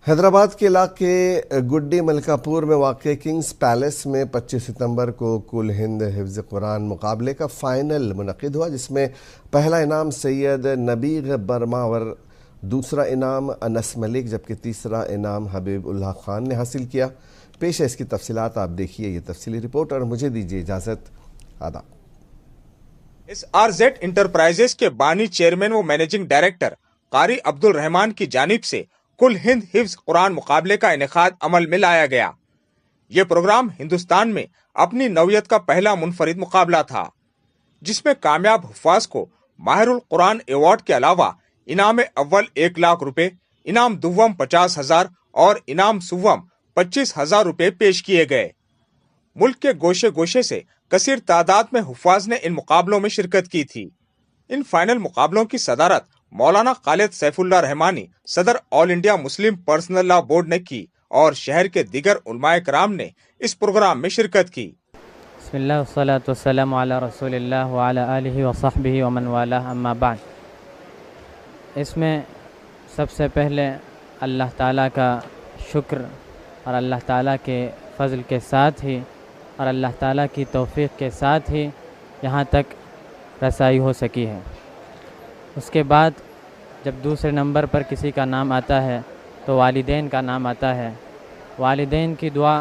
حیدرآباد کے علاقے گڈی ملکا پور میں واقع کنگز پیلیس میں 25 ستمبر کو کل ہند حفظ قرآن مقابلے کا فائنل منعقد ہوا، جس میں پہلا انعام سید نبیغ برماور، دوسرا انعام انس ملک، جبکہ تیسرا انعام حبیب اللہ خان نے حاصل کیا۔ پیش ہے اس کی تفصیلات، آپ دیکھیے یہ تفصیلی رپورٹ اور مجھے دیجیے اجازت۔ آداب۔ ایس آر زیڈ انٹرپرائزز کے بانی چیئرمین و مینیجنگ ڈائریکٹر قاری عبد الرحمان کی جانب سے کل ہند حفظ قرآن مقابلے کا انعقاد عمل میں لایا گیا۔ یہ پروگرام ہندوستان میں اپنی نوعیت کا پہلا منفرد مقابلہ تھا، جس میں کامیاب حفاظ کو ماہر القرآن ایوارڈ کے علاوہ انعام اول 1 لاکھ روپے، انعام دوم 50,000 اور انعام سوم 25,000 روپے پیش کیے گئے۔ ملک کے گوشے گوشے سے کثیر تعداد میں حفاظ نے ان مقابلوں میں شرکت کی تھی۔ ان فائنل مقابلوں کی صدارت مولانا خالد سیف اللہ رحمانی، صدر all India Muslim personal law board نے کی، اور شہر کے دیگر علماء کرام نے اس پروگرام میں شرکت کی۔ بسم اللہ والصلاة والسلام علی رسول اللہ وعلی آلہ وصحبہ ومن والہ، اما بعد۔ اس میں سب سے پہلے اللہ تعالیٰ کا شکر اور اللہ تعالیٰ کے فضل کے ساتھ ہی اور اللہ تعالیٰ کی توفیق کے ساتھ ہی یہاں تک رسائی ہو سکی ہے۔ اس کے بعد جب دوسرے نمبر پر کسی کا نام آتا ہے تو والدین کا نام آتا ہے۔ والدین کی دعا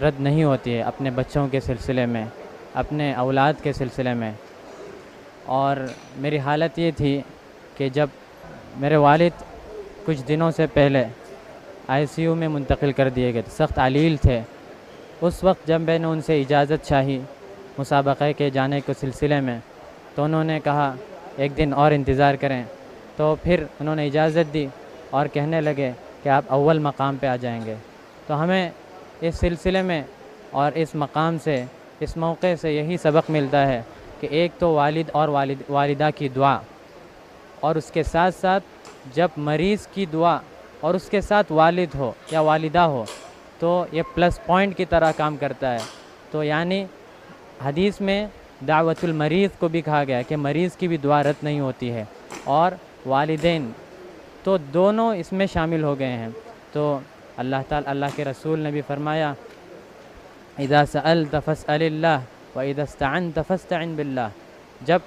رد نہیں ہوتی ہے اپنے بچوں کے سلسلے میں، اپنے اولاد کے سلسلے میں۔ اور میری حالت یہ تھی کہ جب میرے والد کچھ دنوں سے پہلے ICU میں منتقل کر دیے گئے تھے، سخت علیل تھے، اس وقت جب میں نے ان سے اجازت چاہی مسابقے کے جانے کے سلسلے میں، تو انہوں نے کہا ایک دن اور انتظار کریں۔ تو پھر انہوں نے اجازت دی اور کہنے لگے کہ آپ اول مقام پہ آ جائیں گے۔ تو ہمیں اس سلسلے میں اور اس مقام سے، اس موقع سے یہی سبق ملتا ہے کہ ایک تو والد اور والدہ کی دعا، اور اس کے ساتھ ساتھ جب مریض کی دعا اور اس کے ساتھ والد ہو یا والدہ ہو تو یہ پلس پوائنٹ کی طرح کام کرتا ہے۔ تو یعنی حدیث میں دعوت المریض کو بھی کہا گیا کہ مریض کی بھی دعا رد نہیں ہوتی ہے، اور والدین تو دونوں اس میں شامل ہو گئے ہیں۔ تو اللہ کے رسول نے بھی فرمایا اذا سألت فاسأل اللہ واذا استعنت فاستعن باللہ، جب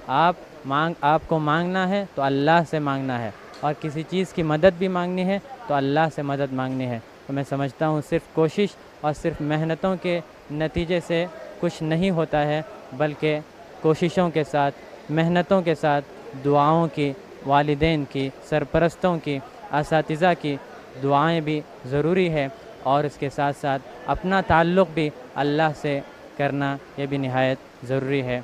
آپ کو مانگنا ہے تو اللہ سے مانگنا ہے، اور کسی چیز کی مدد بھی مانگنی ہے تو اللہ سے مدد مانگنی ہے۔ تو میں سمجھتا ہوں صرف کوشش اور صرف محنتوں کے نتیجے سے کچھ نہیں ہوتا ہے، بلکہ کوششوں کے ساتھ، محنتوں کے ساتھ، دعاؤں کی، والدین کی، سرپرستوں کی، اساتذہ کی دعائیں بھی ضروری ہے، اور اس کے ساتھ ساتھ اپنا تعلق بھی اللہ سے کرنا یہ بھی نہایت ضروری ہے۔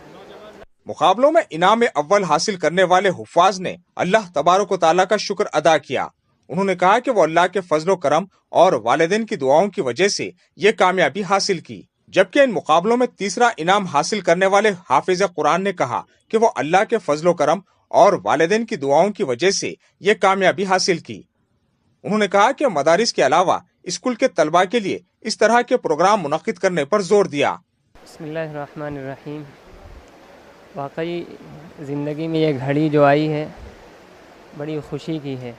مقابلوں میں انعام اول حاصل کرنے والے حفاظ نے اللہ تبارک و تعالیٰ کا شکر ادا کیا۔ انہوں نے کہا کہ وہ اللہ کے فضل و کرم اور والدین کی دعاؤں کی وجہ سے یہ کامیابی حاصل کی، جبکہ ان مقابلوں میں تیسرا انعام حاصل کرنے والے حافظ قرآن نے کہا کہ وہ اللہ کے فضل و کرم اور والدین کی دعاؤں کی وجہ سے یہ کامیابی حاصل کی۔ انہوں نے کہا کہ مدارس کے علاوہ اسکول کے طلباء کے لیے اس طرح کے پروگرام منعقد کرنے پر زور دیا۔ بسم اللہ الرحمن الرحیم۔ واقعی زندگی میں یہ گھڑی جو آئی ہے بڑی خوشی کی ہے،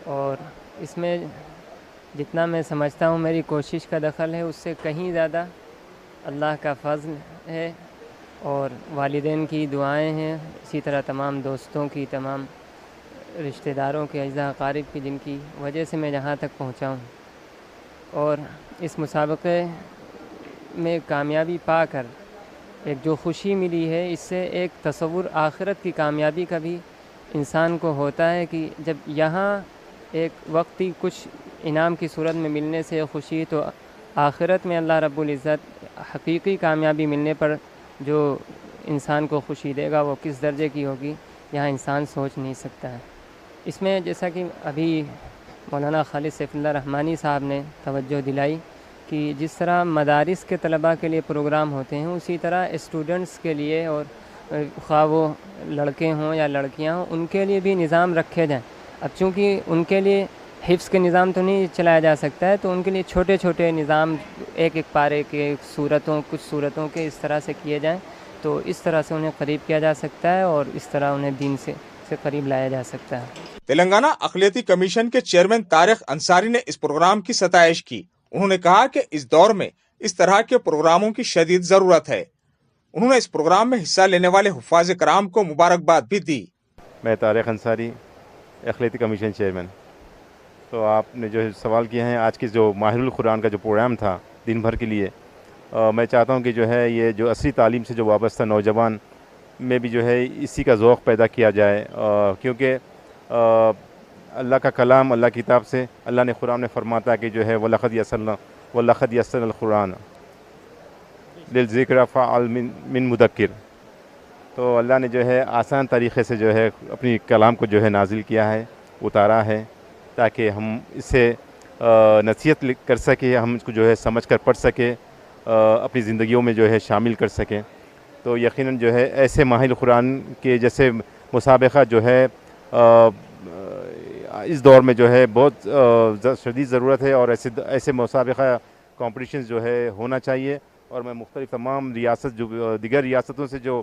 اور اس میں جتنا میں سمجھتا ہوں میری کوشش کا دخل ہے، اس سے کہیں زیادہ اللہ کا فضل ہے اور والدین کی دعائیں ہیں، اسی طرح تمام دوستوں کی، تمام رشتہ داروں کے، اعزاء اقارب کی، جن کی وجہ سے میں جہاں تک پہنچا ہوں۔ اور اس مسابقے میں کامیابی پا کر ایک جو خوشی ملی ہے، اس سے ایک تصور آخرت کی کامیابی کا بھی انسان کو ہوتا ہے کہ جب یہاں ایک وقتی کچھ انعام کی صورت میں ملنے سے خوشی، تو آخرت میں اللہ رب العزت حقیقی کامیابی ملنے پر جو انسان کو خوشی دے گا وہ کس درجے کی ہوگی، یہاں انسان سوچ نہیں سکتا ہے۔ اس میں جیسا کہ ابھی مولانا خالد سیف اللہ رحمانی صاحب نے توجہ دلائی کہ جس طرح مدارس کے طلباء کے لیے پروگرام ہوتے ہیں، اسی طرح اسٹوڈنٹس کے لیے، اور خواہ وہ لڑکے ہوں یا لڑکیاں ہوں، ان کے لیے بھی نظام رکھے جائیں۔ اب چونکہ ان کے لیے حفظ کے نظام تو نہیں چلایا جا سکتا ہے، تو ان کے لیے چھوٹے چھوٹے نظام ایک پارے کے کچھ صورتوں کے اس طرح سے کیے جائیں، تو اس طرح سے انہیں قریب کیا جا سکتا ہے، اور اس طرح انہیں دین سے سے قریب لایا جا سکتا ہے۔ تلنگانہ اقلیتی کمیشن کے چیئرمین طارق انصاری نے اس پروگرام کی ستائش کی۔ انہوں نے کہا کہ اس دور میں اس طرح کے پروگراموں کی شدید ضرورت ہے۔ انہوں نے اس پروگرام میں حصہ لینے والے حفاظ کرام کو مبارکباد بھی دی۔ میں طارق انصاری، اقلیتی کمیشن چیئرمین۔ تو آپ نے جو سوال کیا ہے، آج کے جو ماہر القرآن کا جو پروگرام تھا دن بھر کے لیے، میں چاہتا ہوں کہ جو ہے یہ جو عصری تعلیم سے جو وابستہ نوجوان میں بھی جو ہے اسی کا ذوق پیدا کیا جائے، کیونکہ اللہ کا کلام، اللہ کی کتاب سے اللہ نے قرآن میں فرماتا ہے کہ جو ہے وَلَقَدْ يَسَّرْنَا الْقُرْآنَ لِلذِّكْرِ فَهَلْ مِن مُدَّكِّرٍ۔ تو اللہ نے جو ہے آسان طریقے سے جو ہے اپنی کلام کو جو ہے نازل کیا ہے، اتارا ہے، تاکہ ہم اس سے نصیحت کر سکیں، ہم اس کو جو ہے سمجھ کر پڑھ سکیں، اپنی زندگیوں میں جو ہے شامل کر سکیں۔ تو یقیناً جو ہے ایسے ماہر قرآن کے جیسے مسابقہ جو ہے اس دور میں جو ہے بہت شدید ضرورت ہے، اور ایسے مسابقہ کمپٹیشنز جو ہے ہونا چاہیے۔ اور میں مختلف تمام دیگر ریاستوں سے جو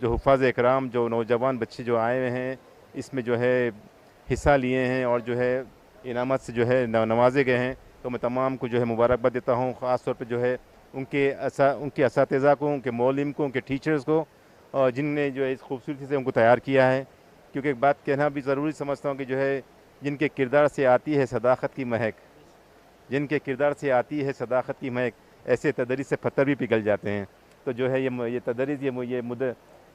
حفاظ اکرام، جو نوجوان بچے جو آئے ہوئے ہیں، اس میں جو ہے حصہ لیے ہیں اور جو ہے انعامات سے جو ہے نوازے گئے ہیں، تو میں تمام کو جو ہے مبارکباد دیتا ہوں، خاص طور پہ جو ہے ان کے اساتذہ کو، ان کے معلم کو، ان کے ٹیچرز کو، جن نے جو ہے اس خوبصورتی سے ان کو تیار کیا ہے۔ کیونکہ ایک بات کہنا بھی ضروری سمجھتا ہوں کہ جو ہے جن کے کردار سے آتی ہے صداقت کی مہک، جن کے کردار سے آتی ہے صداقت کی مہک، ایسے تدریس سے پتھر بھی پگھل جاتے ہیں۔ تو جو ہے یہ تدریس،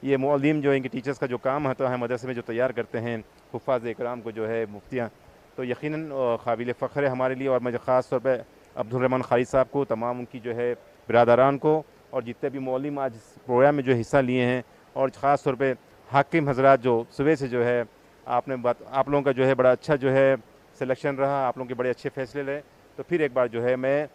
یہ معلم جو ان کے ٹیچرز کا جو کام ہوتا ہے مدرسے میں جو تیار کرتے ہیں حفاظ اکرام کو جو ہے مفتیاں، تو یقیناً قابل فخر ہے ہمارے لیے۔ اور میں خاص طور پہ عبدالرحمن خالد صاحب کو، تمام ان کی جو ہے برادران کو، اور جتنے بھی معلم آج اس پروگرام میں جو حصہ لیے ہیں، اور خاص طور پہ حاکم حضرات جو صبح سے جو ہے آپ لوگوں کا جو ہے بڑا اچھا جو ہے سلیکشن رہا، آپ لوگوں کے بڑے اچھے فیصلے رہے۔ تو پھر ایک بار جو ہے میں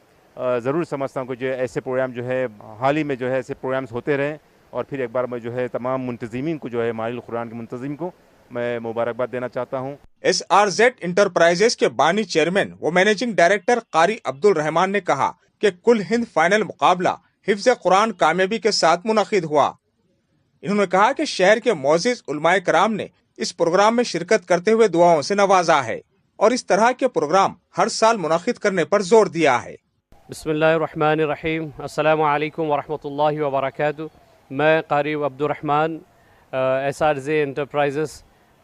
ضرور سمجھتا ہوں کہ جو ہے ایسے پروگرام جو ہے حال ہی میں جو ہے ایسے پروگرامز ہوتے رہیں، اور پھر ایک بار میں جو ہے تمام منتظمین کو جو ہے ماہر القرآن کے منتظم کو میں مبارکباد دینا چاہتا ہوں۔ SRZ انٹرپرائزز کے بانی چیئرمین و مینیجنگ ڈائریکٹر قاری عبدالرحمان نے کہا کہ کل ہند فائنل مقابلہ حفظ قرآن کامیابی کے ساتھ منعقد ہوا۔ انہوں نے کہا کہ شہر کے معزز علماء کرام نے اس پروگرام میں شرکت کرتے ہوئے دعاؤں سے نوازا ہے، اور اس طرح کے پروگرام ہر سال منعقد کرنے پر زور دیا ہے۔ بسم اللہ الرحمن الرحیم، السلام علیکم ورحمۃ اللہ وبرکاتہ۔ میں قاری عبدالرحمان SRZ انٹرپرائزز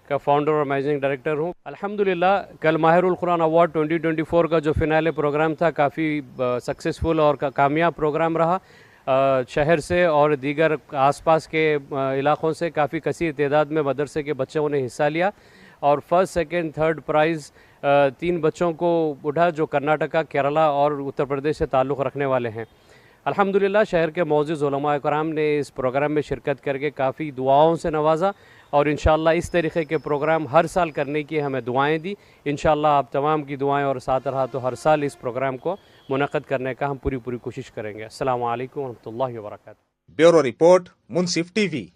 کا فاؤنڈر اور مینیجنگ ڈائریکٹر ہوں۔ الحمدللہ کل ماہر القرآن ایوارڈ 2024 کا جو فنالے پروگرام تھا کافی سکسیسفل اور کامیاب پروگرام رہا۔ شہر سے اور دیگر آس پاس کے علاقوں سے کافی کثیر تعداد میں مدرسے کے بچوں نے حصہ لیا، اور فرسٹ، سیکنڈ، تھرڈ پرائز 3 بچوں کو اٹھا جو کرناٹکا، کیرلا اور اتر پردیش سے تعلق رکھنے والے ہیں۔ الحمدللہ شہر کے معزز علماء کرام نے اس پروگرام میں شرکت کر کے کافی دعاؤں سے نوازا، اور انشاءاللہ اس طریقے کے پروگرام ہر سال کرنے کی ہمیں دعائیں دی۔ انشاءاللہ آپ تمام کی دعائیں اور ساتھ رہا تو ہر سال اس پروگرام کو منعقد کرنے کا ہم پوری کوشش کریں گے۔ السلام علیکم ورحمۃ اللہ وبرکاتہ۔ بیورو رپورٹ، منصف ٹی وی۔